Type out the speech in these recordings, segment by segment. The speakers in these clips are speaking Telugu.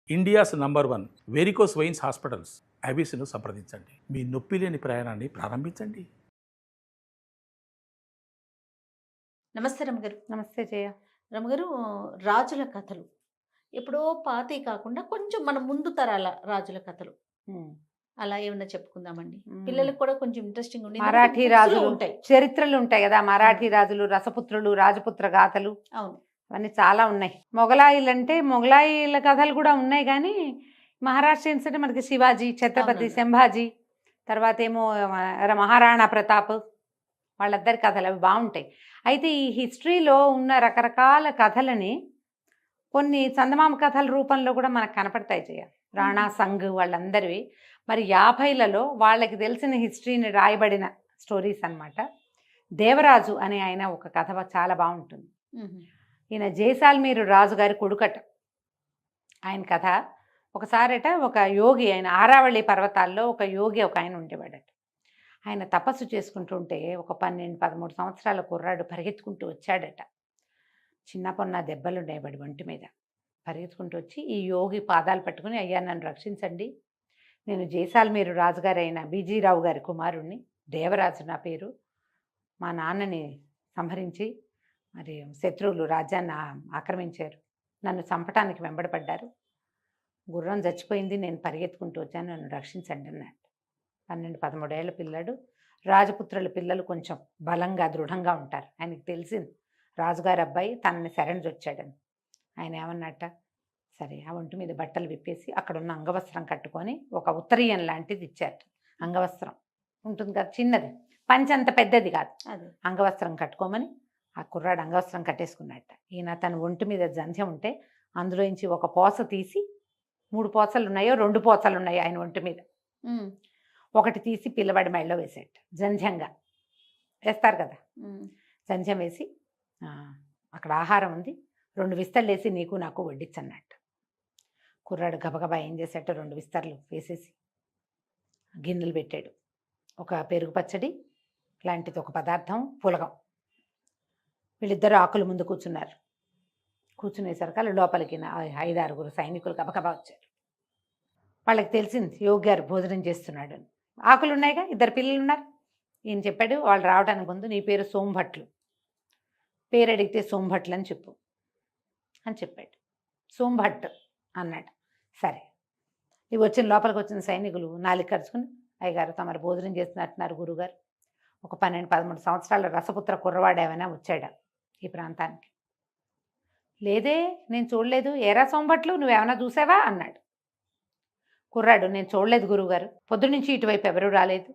India's number 1 varicose veins hospitals అబిస్ను సంప్రదించండి. మీ నొప్పి లేని ప్రయాణాన్ని ప్రారంభించండి. నమస్తే రమగారు. నమస్తే జయ. రమగారు, రాజుల కథలు ఎప్పుడో పాతయి కాకుండా కొంచెం మన ముందు తరాల రాజుల కథలు అలా ఏమన్నా చెప్పుకుందామండి. పిల్లలకు కూడా కొంచెం ఇంట్రెస్టింగ్ ఉండి మరాఠీ రాజులు ఉంటాయి, చరిత్రలు ఉంటాయి కదా, మరాఠీ రాజులు, రసపుత్రులు, రాజపుత్ర గాథలు, అవును, అవన్నీ చాలా ఉన్నాయి. మొగలాయిలు అంటే మొగలాయిల కథలు కూడా ఉన్నాయి, కానీ మహారాష్ట్రియన్స్ అంటే మనకి శివాజీ, ఛత్రపతి సంభాజీ, తర్వాత ఏమో మహారాణా ప్రతాప్, వాళ్ళిద్దరి కథలు అవి బాగుంటాయి. అయితే ఈ హిస్టరీలో ఉన్న రకరకాల కథలని కొన్ని చందమామ కథల రూపంలో కూడా మనకు కనపడతాయి జయ. రాణా సంఘ్ వాళ్ళందరివి మరి 50లలో వాళ్ళకి తెలిసిన హిస్టరీని రాయబడిన స్టోరీస్ అన్నమాట. దేవరాజు అనే ఆయన ఒక కథ చాలా బాగుంటుంది. ఈయన జైసాల్మీరు రాజుగారి కొడుకట. ఆయన కథ ఒకసారట ఒక యోగి, ఆయన ఆరావళి పర్వతాల్లో ఒక యోగి ఒక ఆయన ఉండేవాడట. ఆయన తపస్సు చేసుకుంటుంటే ఒక 12-13 సంవత్సరాల కుర్రాడు పరిగెత్తుకుంటూ వచ్చాడట. చిన్న పొన్న దెబ్బలు ఉండేవాడు ఒంటి మీద. పరిగెత్తుకుంటూ వచ్చి ఈ యోగి పాదాలు పట్టుకుని, అయ్యా నన్ను రక్షించండి, నేను జైసాల్మీరు రాజుగారు అయిన బీజీరావు గారి కుమారుణ్ణి, దేవరాజు నా పేరు, మా నాన్నని సంహరించి మరి శత్రువులు రాజ్యాన్ని ఆక్రమించారు, నన్ను చంపటానికి వెంబడపడ్డారు, గుర్రం చచ్చిపోయింది, నేను పరిగెత్తుకుంటూ వచ్చాను, నన్ను రక్షించండి అన్నాడు. 12-13 ఏళ్ళ పిల్లాడు. రాజపుత్రుల పిల్లలు కొంచెం బలంగా దృఢంగా ఉంటారు. ఆయనకి తెలిసింది రాజుగారి అబ్బాయి తనని శరణొచ్చాడని. ఆయన ఏమన్నట్ట, సరే ఆ ఒంటి మీద బట్టలు విప్పేసి అక్కడున్న అంగవస్త్రం కట్టుకొని ఒక ఉత్తరీయం లాంటిది ఇచ్చారట. అంగవస్త్రం ఉంటుంది కదా, చిన్నది, పంచ అంత పెద్దది కాదు, అంగవస్త్రం కట్టుకోమని ఆ కుర్రాడు అంగవస్త్రం కట్టేసుకున్నట్ట. ఈయన తన ఒంటి మీద జంధ్యం ఉంటే అందులోంచి ఒక పోస తీసి, 3 పోసలు ఉన్నాయో 2 పోసలు ఉన్నాయో ఆయన ఒంటి మీద, ఒకటి తీసి పిల్లవాడి మెడలో వేసేట. జంధ్యంగా వేస్తారు కదా, జంధ్యం వేసి అక్కడ ఆహారం ఉంది, 2 విస్తర్లు వేసి నీకు నాకు వడ్డించన్నట్టు. కుర్రాడు గబగబా ఏం చేసేట, 2 విస్తర్లు వేసేసి గిన్నెలు పెట్టాడు. ఒక పెరుగు పచ్చడి లాంటిది ఒక పదార్థం, పులగం. వీళ్ళిద్దరూ ఆకులు ముందు కూర్చున్నారు. కూర్చునేసరికి లోపలికి 5-6 సైనికులు గబగబా వచ్చారు. వాళ్ళకి తెలిసింది యోగి గారు భోజనం చేస్తున్నాడు అని. ఆకులు ఉన్నాయిగా, 2 పిల్లలు ఉన్నారు. ఈయన చెప్పాడు, వాళ్ళు రావడానికి ముందు నీ పేరు సోంభట్లు, పేరు అడిగితే సోంభట్లు అని చెప్పు అని చెప్పాడు. సోంభట్ అన్నాడు. సరే, ఇవి లోపలికి వచ్చిన సైనికులు నాలుగు ఖర్చుకుని, అయ్యగారు తమరు భోజనం చేస్తున్నట్టున్నారు గురుగారు, ఒక 12-13 సంవత్సరాల రసపుత్ర కుర్రవాడు ఏమైనా వచ్చాడా ఈ ప్రాంతానికి? లేదే, నేను చూడలేదు. ఏరా సోంభట్లు, నువ్వేమైనా చూసావా అన్నాడు. కుర్రాడు, నేను చూడలేదు గురువుగారు, పొద్దునుంచి ఇటువైపు ఎవరూ రాలేదు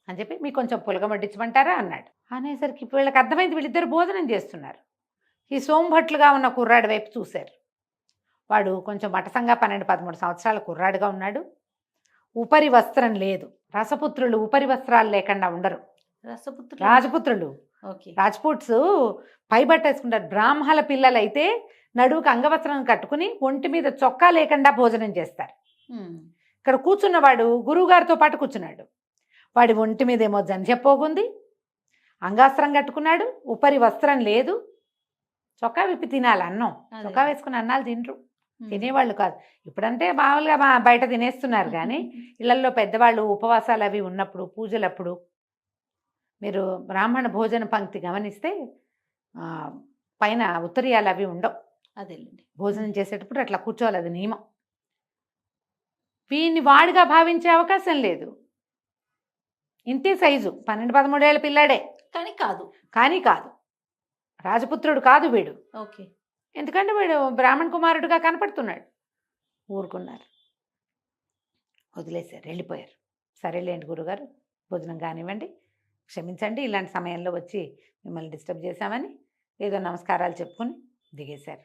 అని చెప్పి, మీకు కొంచెం పులగం వడ్డించమంటారా అన్నాడు. అనేసరికి వీళ్ళకి అర్థమైంది, వీళ్ళిద్దరు భోజనం చేస్తున్నారు. ఈ సోంభట్లుగా ఉన్న కుర్రాడి వైపు చూశారు. వాడు కొంచెం మటసంగా 12-13 సంవత్సరాల కుర్రాడుగా ఉన్నాడు. ఉపరి వస్త్రం లేదు. రసపుత్రులు ఉపరి వస్త్రాలు లేకుండా ఉండరు. రాజపుత్రులు, రాజ్పుట్స్ పై బట్ట వేసుకుంటారు. బ్రాహ్మణ పిల్లలు అయితే నడువుకు అంగవస్త్రం కట్టుకుని ఒంటి మీద చొక్కా లేకుండా భోజనం చేస్తారు. ఇక్కడ కూర్చున్నవాడు గురువుగారితో పాటు కూర్చున్నాడు. వాడి ఒంటి మీద ఏమో జంధ్యపోగుంది, అంగాస్త్రం కట్టుకున్నాడు, ఉపరి వస్త్రం లేదు, చొక్కా విప్పి తినాలి అన్నం. చొక్కా వేసుకుని అన్నాలు తినరు, తినేవాళ్ళు కాదు. ఇప్పుడంటే మామూలుగా బయట తినేస్తున్నారు, కానీ ఇళ్లలో పెద్దవాళ్ళు ఉపవాసాలు అవి ఉన్నప్పుడు, పూజలప్పుడు మీరు బ్రాహ్మణ భోజన పంక్తి గమనిస్తే పైన ఉత్తరీయాలు అవి ఉండవు. అదేండి, భోజనం చేసేటప్పుడు అట్లా కూర్చోవాలి, అది నియమం. వీడిని వాడిగా భావించే అవకాశం లేదు. ఇంతే సైజు, 12-13 ఏళ్ళ పిల్లాడే, కానీ కాదు రాజపుత్రుడు కాదు వీడు. ఓకే, ఎందుకంటే వీడు బ్రాహ్మణ కుమారుడుగా కనపడుతున్నాడు. ఊరుకున్నారు, వదిలేశారు, వెళ్ళిపోయారు. సరేలేండి గురుగారు, భోజనం కానివ్వండి, క్షమించండి ఇలాంటి సమయంలో వచ్చి మిమ్మల్ని డిస్టర్బ్ చేశామని ఏదో నమస్కారాలు చెప్పుకుని దిగేశారు.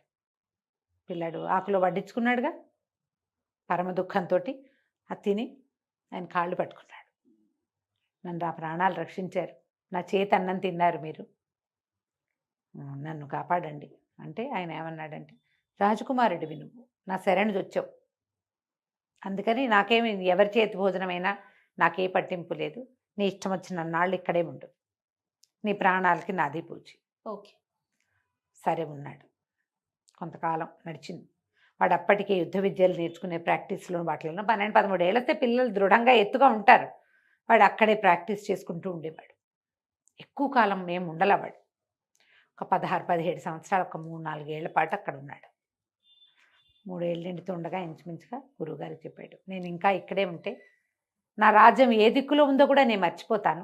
పిల్లాడు ఆకులో వడ్డించుకున్నాడుగా, పరమ దుఃఖంతో అది తిని ఆయన కాళ్ళు పట్టుకున్నాడు. నన్ను ఆ ప్రాణాలు రక్షించారు, నా చేతి అన్నం తిన్నారు మీరు, నన్ను కాపాడండి అంటే ఆయన ఏమన్నాడంటే, రాజకుమారుడివి నువ్వు, నా శరణు వచ్చావు, అందుకని నాకేమి ఎవరి చేతి భోజనమైనా నాకే పట్టింపు లేదు, నీ ఇష్టం వచ్చిన నాళ్ళు ఇక్కడే ఉండు, నీ ప్రాణాలకి నాది పూచి. ఓకే, సరే ఉన్నాడు. కొంతకాలం నడిచింది. వాడు అప్పటికే యుద్ధ విద్యలు నేర్చుకునే ప్రాక్టీస్లో వాటిలో 12-13 ఏళ్ళతే పిల్లలు దృఢంగా ఎత్తుగా ఉంటారు. వాడు అక్కడే ప్రాక్టీస్ చేసుకుంటూ ఉండేవాడు. ఎక్కువ కాలం మేము ఉండలేవాడు. ఒక 16-17 సంవత్సరాలు, ఒక 3-4 ఏళ్ల పాటు అక్కడ ఉన్నాడు. 3 ఏళ్ళు నిండుతుండగా ఇంచుమించుగా గురువుగారికి చెప్పాడు, నేను ఇంకా ఇక్కడే ఉంటే నా రాజ్యం ఏ దిక్కులో ఉందో కూడా నేను మర్చిపోతాను,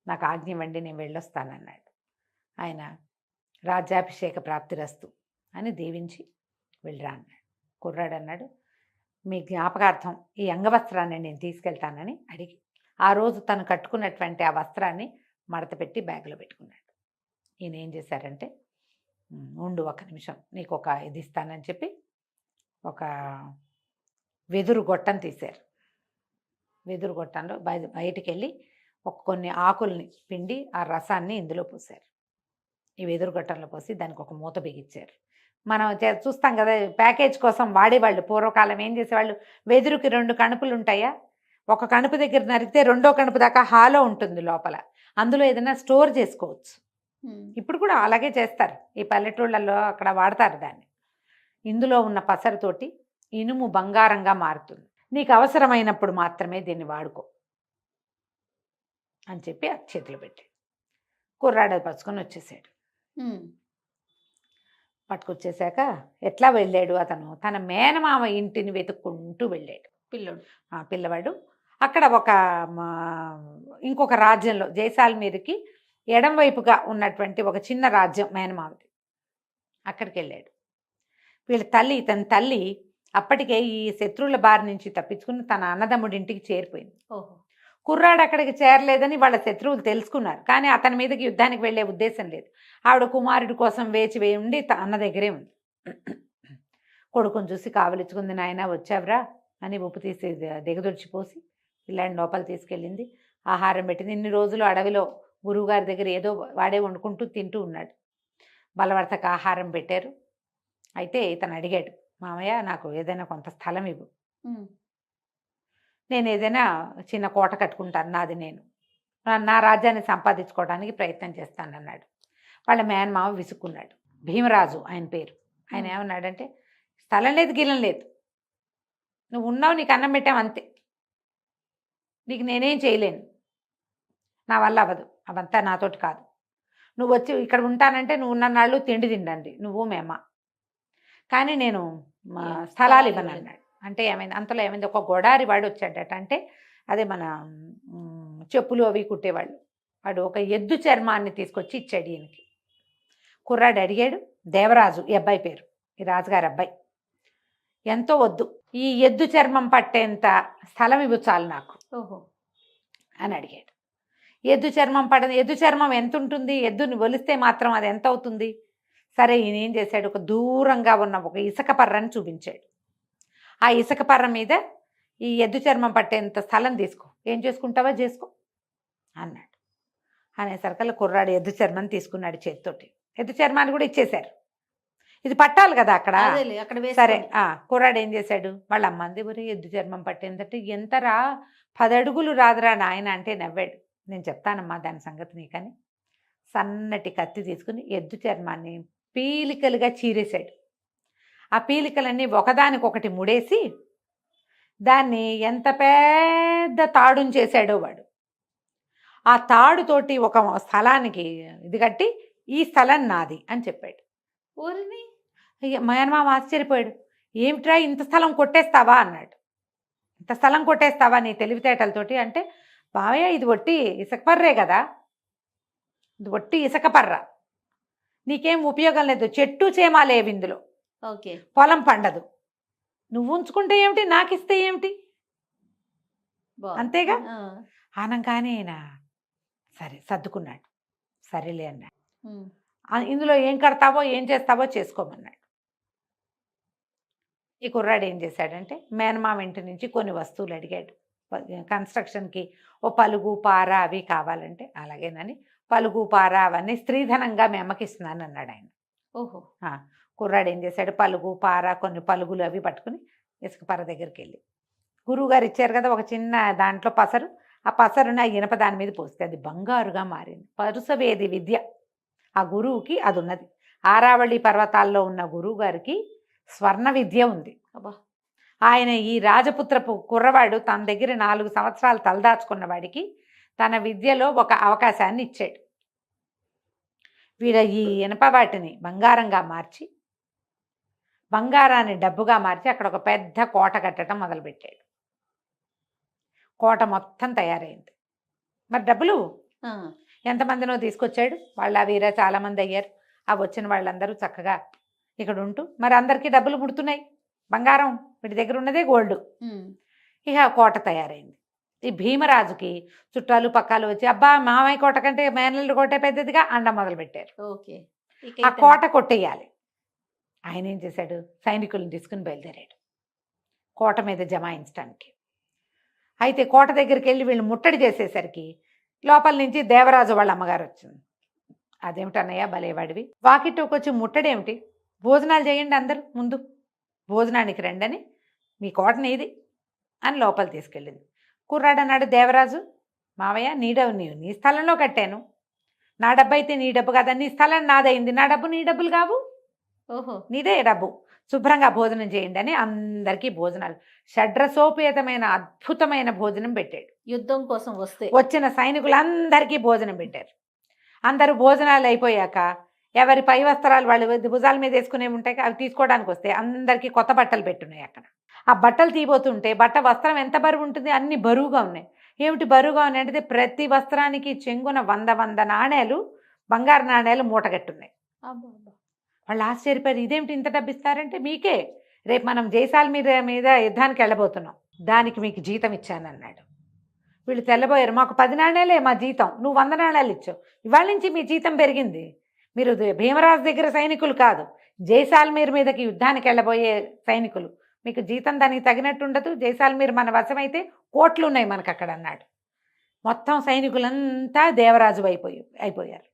నాకు ఆజ్ఞ ఇవ్వండి, నేను వెళ్ళొస్తానన్నాడు. ఆయన రాజ్యాభిషేక ప్రాప్తిరస్తు అని దీవించి వెళ్ళరా అన్నాడు. కుర్రాడు అన్నాడు, మీ జ్ఞాపకార్థం ఈ అంగవస్త్రాన్ని నేను తీసుకెళ్తానని అడిగి ఆ రోజు తను కట్టుకున్నటువంటి ఆ వస్త్రాన్ని మడత పెట్టి బ్యాగ్లో పెట్టుకున్నాడు. ఈయన ఏం చేశారంటే, ఉండు ఒక నిమిషం, నీకు ఒక ఇది ఇస్తానని చెప్పి ఒక వెదురు గొట్టం తీశారు. వెదురు గొట్టంలో బయటికి వెళ్ళి కొన్ని ఆకుల్ని పిండి ఆ రసాన్ని ఇందులో పోసారు. ఈ వెదురు గొట్టంలో పోసి దానికి ఒక మూత బిగించారు. మనం చూస్తాం కదా, ప్యాకేజ్ కోసం వాడేవాళ్ళు. పూర్వకాలం ఏం చేసేవాళ్ళు, వెదురుకి 2 కణుపులు ఉంటాయా, ఒక కణుపు దగ్గర నరికితే 2వ కణుపు దాకా హాలో ఉంటుంది లోపల, అందులో ఏదైనా స్టోర్ చేసుకోవచ్చు. ఇప్పుడు కూడా అలాగే చేస్తారు, ఈ పల్లెటూళ్ళల్లో అక్కడ వాడతారు దాన్ని. ఇందులో ఉన్న పసరుతోటి ఇనుము బంగారంగా మారుతుంది, నీకు అవసరమైనప్పుడు మాత్రమే దీన్ని వాడుకో అని చెప్పి ఆ చేతిలో పెట్టి కుర్రాడు పరుచుకొని వచ్చేసాడు. పట్టుకొచ్చేసాక ఎట్లా వెళ్ళాడు అతను, తన మేనమామ ఇంటిని వెతుక్కుంటూ వెళ్ళాడు పిల్లవాడు. అక్కడ ఇంకొక రాజ్యంలో జైసాల్మీర్కి ఎడం వైపుగా ఉన్నటువంటి ఒక చిన్న రాజ్యం మేనమామది, అక్కడికి వెళ్ళాడు. తన తల్లి అప్పటికే ఈ శత్రువుల బారి నుంచి తప్పించుకుని తన అన్నదమ్ముడి ఇంటికి చేరిపోయింది. కుర్రాడు అక్కడికి చేరలేదని వాళ్ళ శత్రువులు తెలుసుకున్నారు, కానీ అతని మీదకి యుద్ధానికి వెళ్ళే ఉద్దేశం లేదు. ఆవిడ కుమారుడి కోసం వేచి ఉండి అన్న దగ్గరే ఉంది. కొడుకుని చూసి కావలించుకుంది, నాయన వచ్చావురా అని ఉప్పు తీసి దిగదొడిచిపోసి పిల్లాడిని లోపల తీసుకెళ్ళింది. ఆహారం పెట్టింది. ఇన్ని రోజులు అడవిలో గురువుగారి దగ్గర ఏదో వాడే వండుకుంటూ తింటూ ఉన్నాడు. బలవర్తక ఆహారం పెట్టారు. అయితే ఇతను అడిగాడు, మామయ్య నాకు ఏదైనా కొంత స్థలం ఇవ్వు, నేను ఏదైనా చిన్న కోట కట్టుకుంటాను, నాది నేను నా రాజ్యాన్ని సంపాదించుకోవడానికి ప్రయత్నం చేస్తానన్నాడు. వాళ్ళ మేనమామ విసుక్కున్నాడు. భీమరాజు ఆయన పేరు. ఆయన ఏమన్నాడంటే, స్థలం లేదు గిలం లేదు, నువ్వు ఉన్నావు, నీకు అన్నం పెట్టావు అంతే, నీకు నేనేం చేయలేను, నా వల్ల అవ్వదు, అవంతా నాతోటి కాదు, నువ్వు వచ్చి ఇక్కడ ఉంటానంటే నువ్వు ఉన్న నాళ్ళు తిండి తిండండి నువ్వు మేమ, కానీ నేను స్థలాలు ఇవ్వను అన్నాడు. అంటే ఏమైంది, అంతలో ఏమైంది, ఒక గొడారి వాడు వచ్చాడట. అంటే అదే మన చెప్పులు అవి కుట్టేవాళ్ళు, వాడు ఒక ఎద్దు చర్మాన్ని తీసుకొచ్చి ఇచ్చాడు ఈయనకి. కుర్రాడు అడిగాడు, దేవరాజు ఈ అబ్బాయి పేరు, ఈ రాజుగారి అబ్బాయి, ఎంతో వద్దు, ఈ ఎద్దు చర్మం పట్టేంత స్థలం ఇవ్వు చాలు నాకు అని అడిగాడు. ఎద్దు చర్మం ఎంత ఉంటుంది, ఎద్దుని ఒలిస్తే మాత్రం అది ఎంత అవుతుంది? సరే, ఈయన ఏం చేశాడు, ఒక దూరంగా ఉన్న ఒక ఇసుక పర్రని చూపించాడు. ఆ ఇసుక పర్ర మీద ఈ ఎద్దు చర్మం పట్టేంత స్థలం తీసుకో, ఏం చేసుకుంటావో చేసుకో అన్నాడు. అనేసరికల్లా కుర్రాడు ఎద్దు చర్మం తీసుకున్నాడు చేతితోటి. ఎద్దు చర్మాన్ని కూడా ఇచ్చేశారు, ఇది పట్టాలి కదా అక్కడ. సరే, కుర్రాడు ఏం చేశాడు, వాళ్ళ అమ్మంది ఊరి ఎద్దు చర్మం పట్టేందంటే, ఎంతరా 10 అడుగులు రాదురా నాయన అంటే నవ్వాడు. నేను చెప్తానమ్మా దాని సంగతి నీకని సన్నటి కత్తి తీసుకుని ఎద్దు చర్మాన్ని పీలికలుగా చీరేశాడు. ఆ పీలికలన్నీ ఒకదానికొకటి ముడేసి దాన్ని ఎంత పెద్ద తాడుని చేశాడో వాడు. ఆ తాడుతోటి ఒక స్థలానికి ఇది కట్టి, ఈ స్థలం నాది అని చెప్పాడు. ఊరిని మేనమామ ఆశ్చర్యపోయాడు. ఏమిట్రా ఇంత స్థలం కొట్టేస్తావా అన్నాడు. ఇంత స్థలం కొట్టేస్తావా నీ తెలివితేటలతోటి అంటే, బావయ్య ఇది ఒట్టి ఇసుకపర్రే కదా, ఇది ఒట్టి ఇసుకపర్ర, నీకేం ఉపయోగం లేదు, చెట్టు చేమాలేవి ఇందులో, పొలం పండదు, నువ్వు ఉంచుకుంటే ఏమిటి, నాకు ఇస్తే ఏమిటి, అంతేగా ఆనంగానే సరే సర్దుకున్నాడు. సరేలే అన్నాడు. ఇందులో ఏం కడతావో ఏం చేస్తావో చేసుకోమన్నాడు. ఈ కుర్రాడు ఏం చేశాడంటే, మేనమామ ఇంటి నుంచి కొన్ని వస్తువులు అడిగాడు. కన్స్ట్రక్షన్కి ఓ పలుగు పార అవి కావాలంటే, అలాగేనని పలుగు పార అవన్నీ స్త్రీధనంగా మీ అమ్మకి ఇస్తున్నాను అన్నాడు ఆయన. కుర్రాడు ఏం చేశాడు, పలుగు పార కొన్ని పలుగులు అవి పట్టుకుని ఇసుక పర్ర దగ్గరికి వెళ్ళి, గురువుగారు ఇచ్చారు కదా ఒక చిన్న దాంట్లో పసరు, ఆ పసరుని ఆ ఇనప దాని మీద పోస్తే అది బంగారుగా మారింది. పరుసవేది విద్య ఆ గురువుకి అది ఉన్నది. ఆరావళి పర్వతాల్లో ఉన్న గురువు గారికి స్వర్ణ విద్య ఉంది. అబ్బా. ఆయన ఈ రాజపుత్రపు కుర్రవాడు తన దగ్గర 4 సంవత్సరాలు తలదాచుకున్న వాడికి తన విద్యలో ఒక అవకాశాన్ని ఇచ్చాడు. వీడ ఈ ఇనప వాటిని బంగారంగా మార్చి, బంగారాన్ని డబ్బుగా మార్చి అక్కడ ఒక పెద్ద కోట కట్టడం మొదలుపెట్టాడు. కోట మొత్తం తయారైంది. మరి డబ్బులు ఆ, ఎంతమందినో తీసుకొచ్చాడు. వాళ్ళ వీర చాలామంది అయ్యారు. ఆ వచ్చిన వాళ్ళందరూ చక్కగా ఇక్కడ ఉంటూ మరి అందరికీ డబ్బులు పుడుతున్నాయి. బంగారం వీటి దగ్గర ఉన్నదే గోల్డ్. ఉమ్, ఇక కోట తయారైంది. ఈ భీమరాజుకి చుట్టాలు పక్కాలు వచ్చి అబ్బా మామయ్య కోట కంటే మేనల్లుడి కోటే పెద్దదిగా అండ మొదలుపెట్టారు. ఓకే. ఇక ఆ ఇతను- కోట కొట్టేయాలి. ఆయన ఏం చేశాడు, సైనికులను తీసుకుని బయలుదేరాడు కోట మీద జమాయించడానికి. అయితే కోట దగ్గరికి వెళ్ళి వీళ్ళు ముట్టడి చేసేసరికి లోపల నుంచి దేవరాజు వాళ్ళ అమ్మగారు వచ్చింది. అదేమిటన్నయ్య భలేవాడివి, వాకిట్లోకి వచ్చి ముట్టడేమిటి, భోజనాలు చేయండి అందరూ, ముందు భోజనానికి రండి అని, మీ కోటని ఇది అని లోపల తీసుకెళ్ళింది. కుర్రాడు అన్నాడు, దేవరాజు మావయ్య నీ స్థలంలో కట్టాను, నా డబ్బు అయితే నీ డబ్బు కదా, నీ స్థలం నాదైంది, నా డబ్బు నీ డబ్బులు కావు, ఓహో. నీదే డబ్బు, శుభ్రంగా భోజనం చేయండి అని అందరికీ భోజనాలు, షడ్రసోపేతమైన అద్భుతమైన భోజనం పెట్టాడు. యుద్ధం కోసం వస్తే వచ్చిన సైనికులందరికీ భోజనం పెట్టారు. అందరూ భోజనాలు అయిపోయాక ఎవరి పై వస్త్రాలు వాళ్ళు భుజాల మీద వేసుకునే ఉంటాయి, అవి తీసుకోవడానికి వస్తే అందరికీ కొత్త బట్టలు పెట్టున్నాయి. అక్కడ ఆ బట్టలు తీయబోతుంటే బట్ట వస్త్రం ఎంత బరువు ఉంటుంది, అన్ని బరువుగా ఉన్నాయి. ఏమిటి బరువుగా ఉన్నాయి అంటే ప్రతి వస్త్రానికి చెంగున 100 నాణేలు, బంగారు నాణేలు మూటగట్టున్నాయి. అబ్బా, అబ్బా. వాళ్ళు ఆశ్చర్యపోయారు, ఇదేమిటి ఇంత డబ్బు ఇస్తారంటే, మీకే రేపు మనం జైసాల్మీర్ మీద యుద్ధానికి వెళ్ళబోతున్నాం, దానికి మీకు జీతం ఇచ్చానన్నాడు. వీళ్ళు తెల్లబోయారు, మాకు 10 నాణేలే మా జీతం, నువ్వు 100 నాణేలు ఇచ్చావు, ఇవాళ నుంచి మీ జీతం పెరిగింది, మీరు భీమరాజు దగ్గర సైనికులు కాదు, జైసాల్మీర్ మీదకి యుద్ధానికి వెళ్ళబోయే సైనికులు, మీకు జీతం దానికి తగినట్టు ఉండదు, జైసాల్మీర్ మన వశమైతే కోట్లు ఉన్నాయి మనకు అక్కడ అన్నాడు. మొత్తం సైనికులంతా దేవరాజు అయిపోయారు.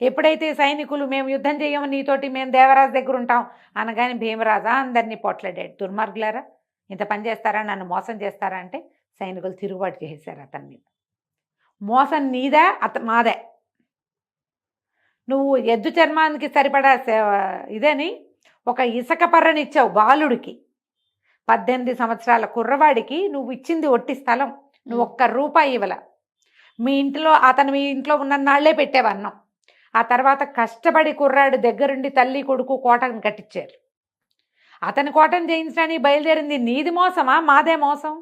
ఎప్పుడైతే సైనికులు మేము యుద్ధం చేయము నీతోటి, మేము దేవరాజు దగ్గర ఉంటాం అనగానే భీమరాజు అందరినీ పొట్లాడాడు, దుర్మార్గులారా ఇంత పని చేస్తారా, నన్ను మోసం చేస్తారా అంటే సైనికులు తిరుగుబాటు చేసేశారు అతని మీద. మోసం నీదా మాదే, నువ్వు ఎద్దు చర్మానికి సరిపడా ఇదని ఒక ఇసుక పర్రనిచ్చావు బాలుడికి, 18 సంవత్సరాల కుర్రవాడికి నువ్వు ఇచ్చింది ఒట్టి స్థలం, నువ్వు ₹1 ఇవ్వల. మీ ఇంట్లో ఉన్న నాళ్లే పెట్టేవన్నాం. ఆ తర్వాత కష్టపడి కుర్రాడు దగ్గరుండి తల్లి కొడుకు కోటను కట్టించారు. అతని కోటను జయించడానికి బయలుదేరింది నీది మోసమా మాదే మోసం?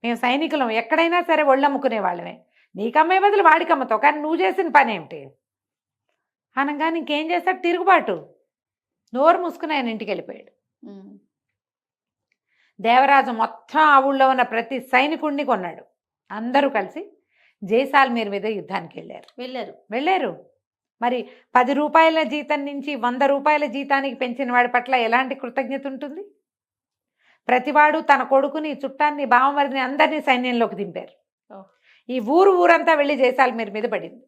మేము సైనికులం, ఎక్కడైనా సరే ఒళ్ళమ్ముకునే వాళ్ళమే, నీకమ్మే బదులు వాడికి అమ్మతావు, కానీ నువ్వు చేసిన పని ఏమిటి అనగానే ఇంకేం చేస్తాడు, తిరుగుబాటు. నోరు మూసుకుని ఆయన ఇంటికి వెళ్ళిపోయాడు. ఉమ్, దేవరాజు మొత్తం ఆ ఊళ్ళో ఉన్న ప్రతి సైనికుడిని కొన్నాడు. అందరూ కలిసి జైసాల్మీర్ మీద యుద్ధానికి వెళ్ళారు. మరి ₹10 జీతం నుంచి ₹100 జీతానికి పెంచిన వాడి పట్ల ఎలాంటి కృతజ్ఞత ఉంటుంది? ప్రతివాడు తన కొడుకుని, చుట్టాన్ని, బావమరిదిని అందరినీ సైన్యంలోకి దింపారు. ఈ ఊరంతా వెళ్ళి జైసాల్మీర్ మీద పడింది.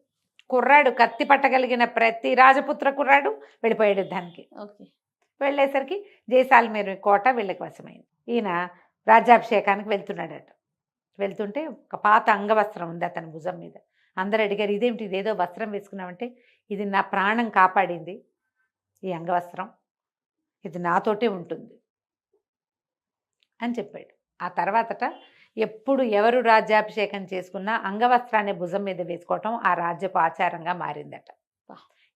కుర్రాడు కత్తి పట్టగలిగిన ప్రతి రాజపుత్ర కుర్రాడు వెళ్ళిపోయాడు యుద్ధానికి. వెళ్ళేసరికి జైసాల్మీర్ కోట వీళ్ళకి వశమైంది. ఈయన రాజ్యాభిషేకానికి వెళ్తుంటే ఒక పాత అంగవస్త్రం ఉంది అతని భుజం మీద. అందరు అడిగారు, ఇదేమిటి, ఇదేదో వస్త్రం వేసుకున్నామంటే, ఇది నా ప్రాణం కాపాడింది ఈ అంగవస్త్రం, ఇది నాతోటే ఉంటుంది అని చెప్పాడు. ఆ తర్వాతట ఎప్పుడు ఎవరు రాజ్యాభిషేకం చేసుకున్నా అంగవస్త్రాన్ని భుజం మీద వేసుకోవటం ఆ రాజ్యపు ఆచారంగా మారిందట.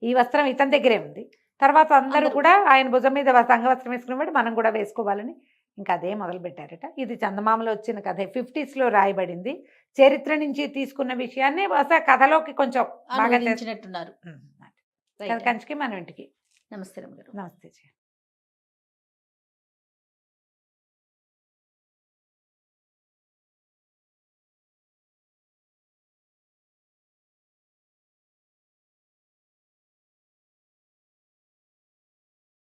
ఈ వస్త్రం ఇతని దగ్గరే ఉంది. తర్వాత అందరూ కూడా ఆయన భుజం మీద అంగవస్త్రం వేసుకునేవాడు, మనం కూడా వేసుకోవాలని ఇంకా అదే మొదలుపెట్టారట. ఇది చందమామలో వచ్చిన కథ, 50s రాయబడింది. చరిత్ర నుంచి తీసుకున్న విషయాన్ని కథలోకి కొంచెం బాగా అనువదించినట్టున్నారు. కంచికి మనం ఇంటికి. నమస్తే రమ్య గారు. నమస్తే.